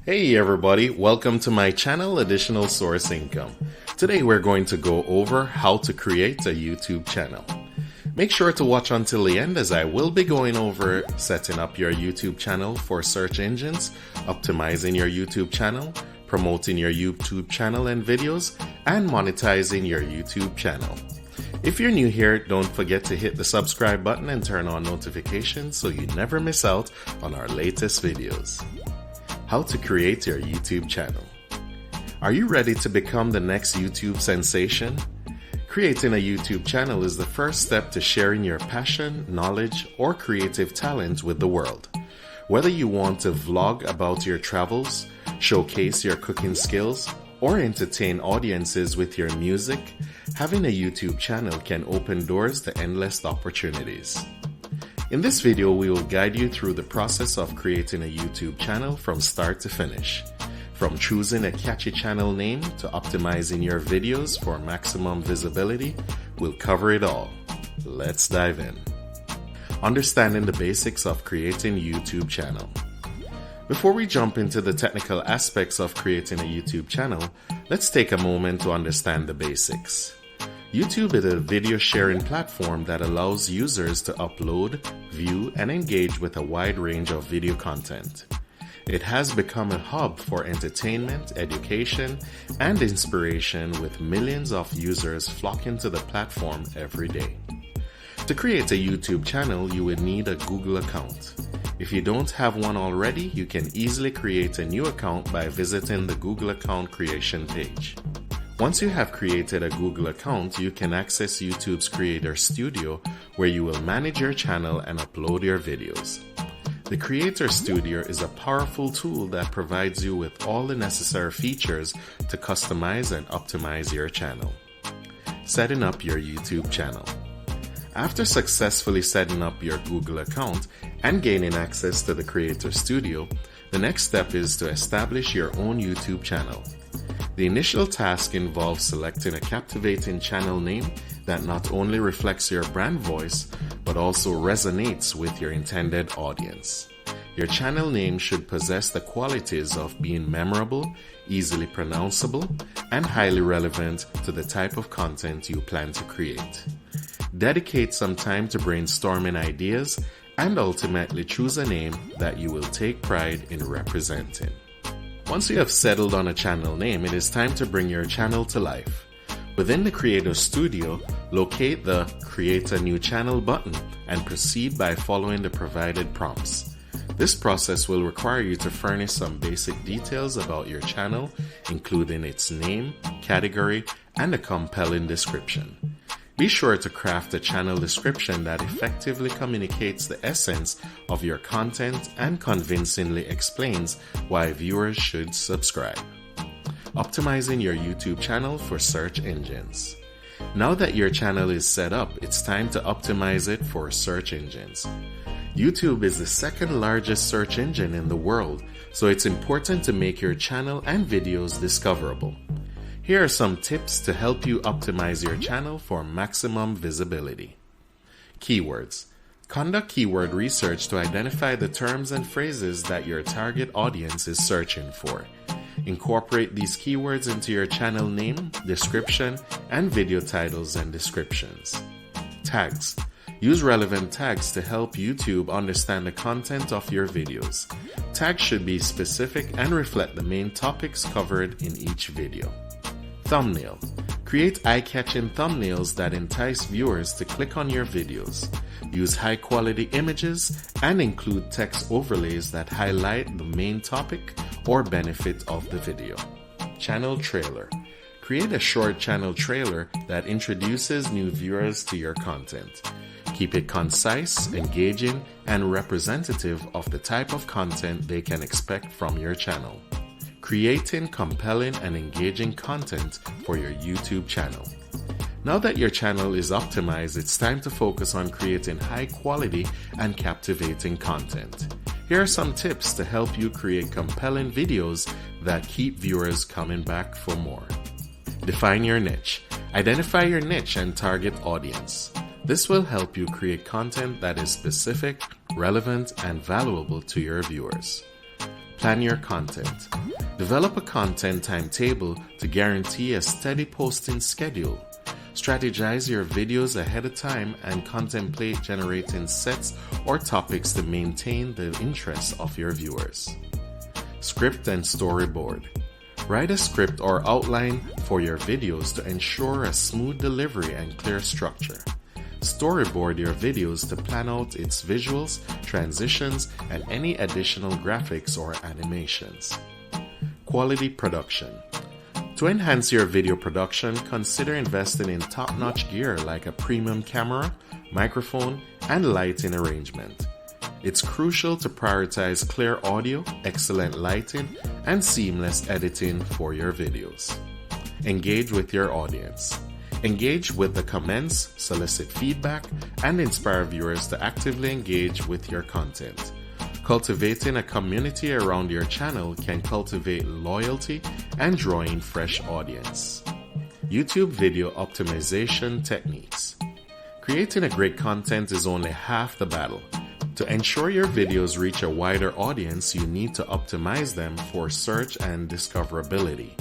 Hey everybody, welcome to my channel Additional Source Income. Today we're going to go over how to create a YouTube channel. Make sure to watch until the end as I will be going over setting up your YouTube channel for search engines, optimizing your YouTube channel, promoting your YouTube channel and videos, and monetizing your YouTube channel. If you're new here, don't forget to hit the subscribe button and turn on notifications so you never miss out on our latest videos. How to create your YouTube channel. Are you ready to become the next YouTube sensation? Creating a YouTube channel is the first step to sharing your passion, knowledge, or creative talent with the world. Whether you want to vlog about your travels, showcase your cooking skills, or entertain audiences with your music, having a YouTube channel can open doors to endless opportunities. In this video, we will guide you through the process of creating a YouTube channel from start to finish. From choosing a catchy channel name to optimizing your videos for maximum visibility, we'll cover it all. Let's dive in. Understanding the basics of creating a YouTube channel. Before we jump into the technical aspects of creating a YouTube channel, let's take a moment to understand the basics. YouTube is a video sharing platform that allows users to upload, view, and engage with a wide range of video content. It has become a hub for entertainment, education, and inspiration, with millions of users flocking to the platform every day. To create a YouTube channel, you would need a Google account. If you don't have one already, you can easily create a new account by visiting the Google account creation page. Once you have created a Google account, you can access YouTube's Creator Studio, where you will manage your channel and upload your videos. The Creator Studio is a powerful tool that provides you with all the necessary features to customize and optimize your channel. Setting up your YouTube channel. After successfully setting up your Google account and gaining access to the Creator Studio, the next step is to establish your own YouTube channel. The initial task involves selecting a captivating channel name that not only reflects your brand voice, but also resonates with your intended audience. Your channel name should possess the qualities of being memorable, easily pronounceable, and highly relevant to the type of content you plan to create. Dedicate some time to brainstorming ideas and ultimately choose a name that you will take pride in representing. Once you have settled on a channel name, it is time to bring your channel to life. Within the Creator Studio, locate the Create a New Channel button and proceed by following the provided prompts. This process will require you to furnish some basic details about your channel, including its name, category, and a compelling description. Be sure to craft a channel description that effectively communicates the essence of your content and convincingly explains why viewers should subscribe. Optimizing your YouTube channel for search engines. Now that your channel is set up, it's time to optimize it for search engines. YouTube is the second largest search engine in the world, so it's important to make your channel and videos discoverable. Here are some tips to help you optimize your channel for maximum visibility. Keywords. Conduct keyword research to identify the terms and phrases that your target audience is searching for. Incorporate these keywords into your channel name, description, and video titles and descriptions. Tags. Use relevant tags to help YouTube understand the content of your videos. Tags should be specific and reflect the main topics covered in each video. Thumbnail. Create eye-catching thumbnails that entice viewers to click on your videos. Use high-quality images and include text overlays that highlight the main topic or benefit of the video. Channel trailer. Create a short channel trailer that introduces new viewers to your content. Keep it concise, engaging, and representative of the type of content they can expect from your channel. Creating compelling and engaging content for your YouTube channel. Now that your channel is optimized, it's time to focus on creating high quality and captivating content. Here are some tips to help you create compelling videos that keep viewers coming back for more. Define your niche. Identify your niche and target audience. This will help you create content that is specific, relevant, and valuable to your viewers. Plan your content. Develop a content timetable to guarantee a steady posting schedule. Strategize your videos ahead of time and contemplate generating sets or topics to maintain the interest of your viewers. Script and storyboard. Write a script or outline for your videos to ensure a smooth delivery and clear structure. Storyboard your videos to plan out its visuals, transitions, and any additional graphics or animations. Quality production. To enhance your video production, consider investing in top-notch gear like a premium camera, microphone, and lighting arrangement. It's crucial to prioritize clear audio, excellent lighting, and seamless editing for your videos. Engage with your audience. Engage with the comments, solicit feedback, and inspire viewers to actively engage with your content. Cultivating a community around your channel can cultivate loyalty and draw in fresh audience. YouTube video optimization techniques. Creating a great content is only half the battle. To ensure your videos reach a wider audience, you need to optimize them for search and discoverability.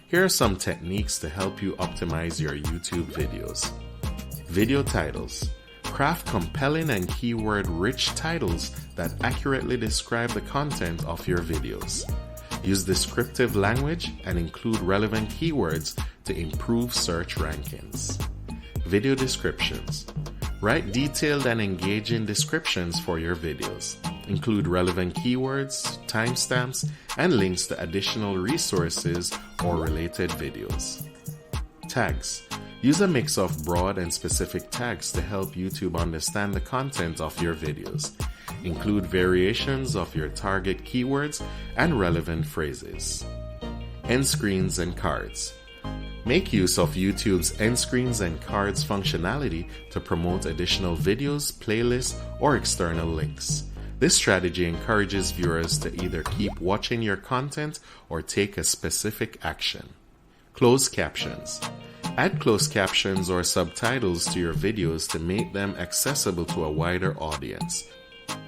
Here are some techniques to help you optimize your YouTube videos. Video titles. Craft compelling and keyword-rich titles that accurately describe the content of your videos. Use descriptive language and include relevant keywords to improve search rankings. Video descriptions. Write detailed and engaging descriptions for your videos. Include relevant keywords, timestamps, and links to additional resources or related videos. Tags. Use a mix of broad and specific tags to help YouTube understand the content of your videos. Include variations of your target keywords and relevant phrases. End screens and cards. Make use of YouTube's end screens and cards functionality to promote additional videos, playlists, or external links. This strategy encourages viewers to either keep watching your content or take a specific action. Closed captions. Add closed captions or subtitles to your videos to make them accessible to a wider audience.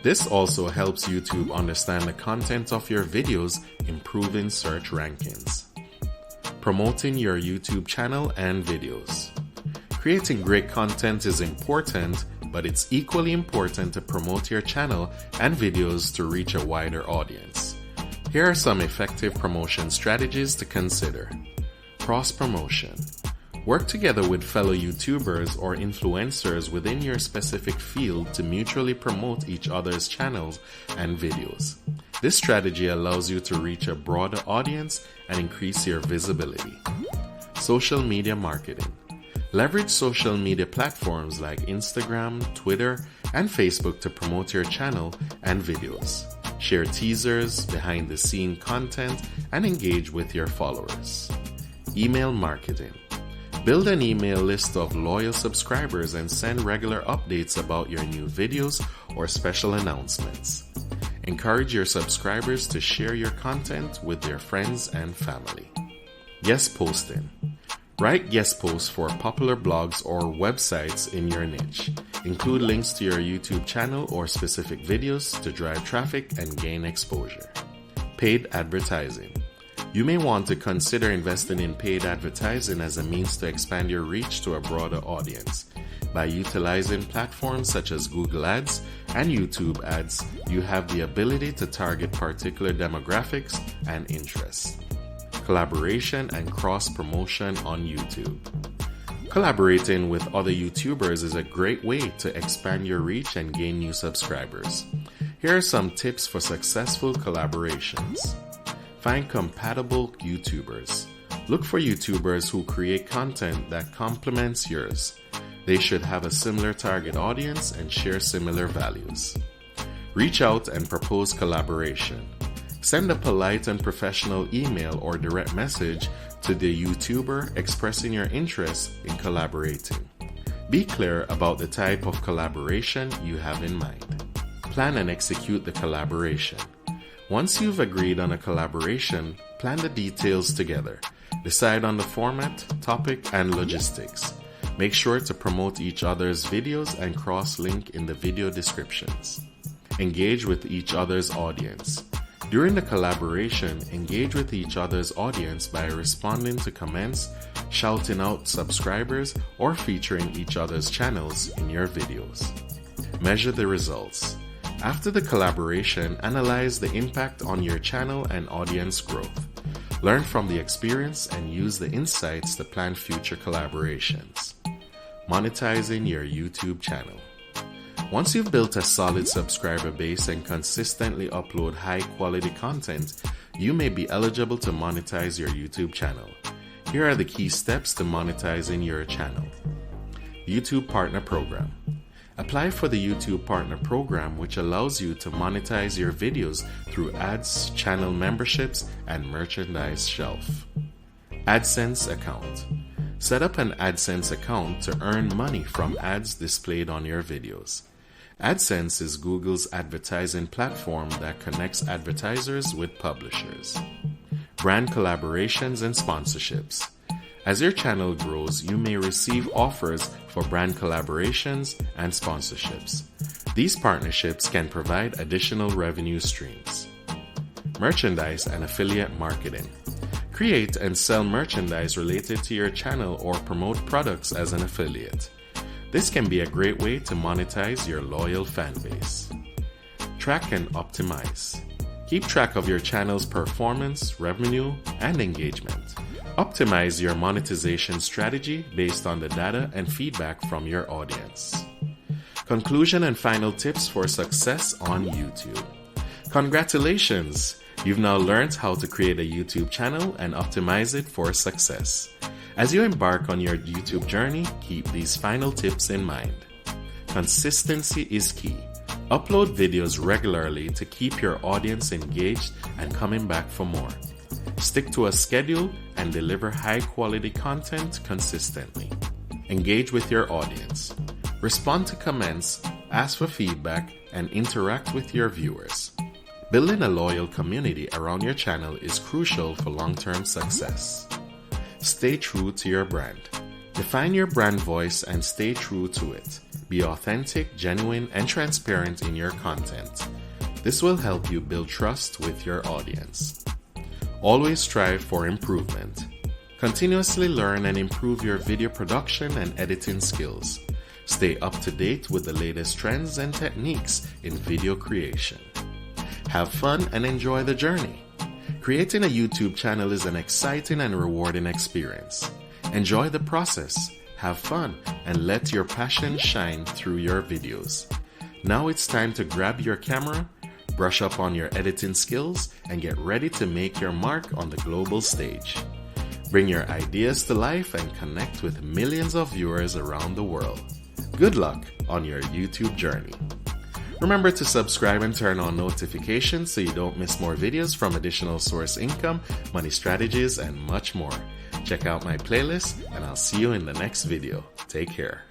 This also helps YouTube understand the content of your videos, improving search rankings. Promoting your YouTube channel and videos. Creating great content is important, but it's equally important to promote your channel and videos to reach a wider audience. Here are some effective promotion strategies to consider. Cross-promotion. Work together with fellow YouTubers or influencers within your specific field to mutually promote each other's channels and videos. This strategy allows you to reach a broader audience and increase your visibility. Social media marketing. Leverage social media platforms like Instagram, Twitter, and Facebook to promote your channel and videos. Share teasers, behind-the-scene content, and engage with your followers. Email marketing. Build an email list of loyal subscribers and send regular updates about your new videos or special announcements. Encourage your subscribers to share your content with their friends and family. Guest posting. Write guest posts for popular blogs or websites in your niche. Include links to your YouTube channel or specific videos to drive traffic and gain exposure. Paid advertising. You may want to consider investing in paid advertising as a means to expand your reach to a broader audience. By utilizing platforms such as Google Ads and YouTube Ads, you have the ability to target particular demographics and interests. Collaboration and cross-promotion on YouTube. Collaborating with other YouTubers is a great way to expand your reach and gain new subscribers. Here are some tips for successful collaborations. Find compatible YouTubers. Look for YouTubers who create content that complements yours. They should have a similar target audience and share similar values. Reach out and propose collaboration. Send a polite and professional email or direct message to the YouTuber expressing your interest in collaborating. Be clear about the type of collaboration you have in mind. Plan and execute the collaboration. Once you've agreed on a collaboration, plan the details together. Decide on the format, topic, and logistics. Make sure to promote each other's videos and cross-link in the video descriptions. Engage with each other's audience. During the collaboration, engage with each other's audience by responding to comments, shouting out subscribers, or featuring each other's channels in your videos. Measure the results. After the collaboration, analyze the impact on your channel and audience growth. Learn from the experience and use the insights to plan future collaborations. Monetizing your YouTube channel. Once you've built a solid subscriber base and consistently upload high-quality content, you may be eligible to monetize your YouTube channel. Here are the key steps to monetizing your channel. YouTube Partner Program. Apply for the YouTube Partner Program, which allows you to monetize your videos through ads, channel memberships, and merchandise shelf. AdSense account. Set up an AdSense account to earn money from ads displayed on your videos. AdSense is Google's advertising platform that connects advertisers with publishers. Brand collaborations and sponsorships. As your channel grows, you may receive offers for brand collaborations and sponsorships. These partnerships can provide additional revenue streams. Merchandise and affiliate marketing. Create and sell merchandise related to your channel or promote products as an affiliate. This can be a great way to monetize your loyal fan base. Track and optimize. Keep track of your channel's performance, revenue, and engagement. Optimize your monetization strategy based on the data and feedback from your audience. Conclusion and final tips for success on YouTube. Congratulations! You've now learned how to create a YouTube channel and optimize it for success. As you embark on your YouTube journey, keep these final tips in mind. Consistency is key. Upload videos regularly to keep your audience engaged and coming back for more. Stick to a schedule and deliver high-quality content consistently. Engage with your audience. Respond to comments, ask for feedback, and interact with your viewers. Building a loyal community around your channel is crucial for long-term success. Stay true to your brand. Define your brand voice and stay true to it. Be authentic, genuine, and transparent in your content. This will help you build trust with your audience. Always strive for improvement. Continuously learn and improve your video production and editing skills. Stay up to date with the latest trends and techniques in video creation. Have fun and enjoy the journey. Creating a YouTube channel is an exciting and rewarding experience. Enjoy the process, have fun, and let your passion shine through your videos. Now it's time to grab your camera, brush up on your editing skills, and get ready to make your mark on the global stage. Bring your ideas to life and connect with millions of viewers around the world. Good luck on your YouTube journey. Remember to subscribe and turn on notifications so you don't miss more videos from additional source income, money strategies, and much more. Check out my playlist, and I'll see you in the next video. Take care.